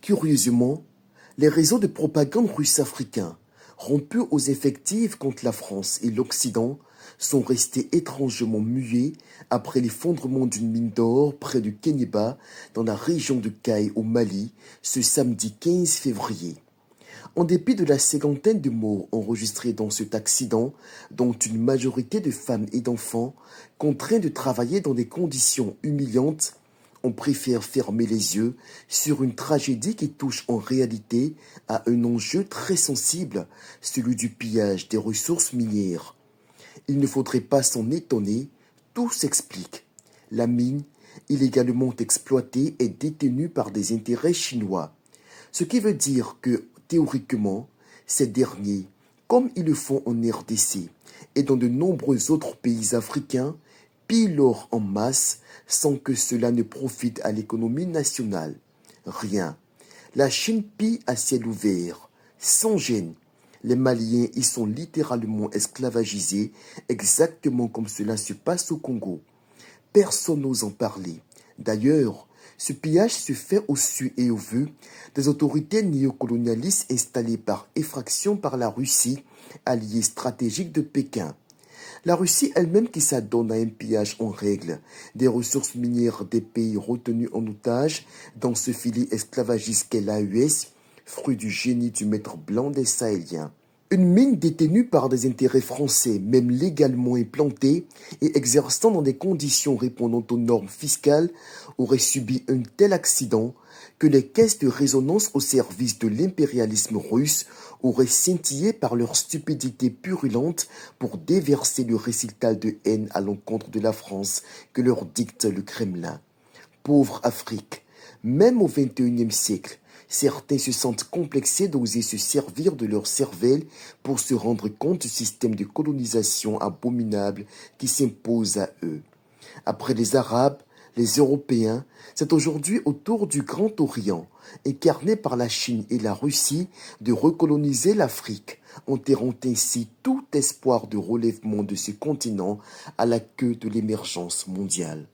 Curieusement, les réseaux de propagande russes africains, rompus aux effectifs contre la France et l'Occident, sont restés étrangement muets après l'effondrement d'une mine d'or près de Kéniéba, dans la région de Kayes au Mali, ce samedi 15 février. En dépit de la cinquantaine de morts enregistrés dans cet accident, dont une majorité de femmes et d'enfants, contraints de travailler dans des conditions humiliantes, on préfère fermer les yeux sur une tragédie qui touche en réalité à un enjeu très sensible, celui du pillage des ressources minières. Il ne faudrait pas s'en étonner, tout s'explique. La mine, illégalement exploitée, est détenue par des intérêts chinois. Ce qui veut dire que, théoriquement, ces derniers, comme ils le font en RDC et dans de nombreux autres pays africains, pillent l'or en masse sans que cela ne profite à l'économie nationale. Rien. La Chine pille à ciel ouvert, sans gêne. Les Maliens y sont littéralement esclavagisés, exactement comme cela se passe au Congo. Personne n'ose en parler. D'ailleurs, ce pillage se fait au su et au vu des autorités néocolonialistes installées par effraction par la Russie, alliée stratégique de Pékin. La Russie elle-même qui s'adonne à un pillage en règle des ressources minières des pays retenus en otage dans ce filet esclavagiste qu'est l'AES, fruit du génie du maître blanc des Sahéliens. Une mine détenue par des intérêts français, même légalement implantée et exerçant dans des conditions répondant aux normes fiscales, aurait subi un tel accident que les caisses de résonance au service de l'impérialisme russe auraient scintillé par leur stupidité purulente pour déverser le récital de haine à l'encontre de la France que leur dicte le Kremlin. Pauvre Afrique, même au XXIe siècle, certains se sentent complexés d'oser se servir de leur cervelle pour se rendre compte du système de colonisation abominable qui s'impose à eux. Après les Arabes, les Européens, c'est aujourd'hui au tour du Grand Orient, incarné par la Chine et la Russie, de recoloniser l'Afrique, enterrant ainsi tout espoir de relèvement de ce continent à la queue de l'émergence mondiale.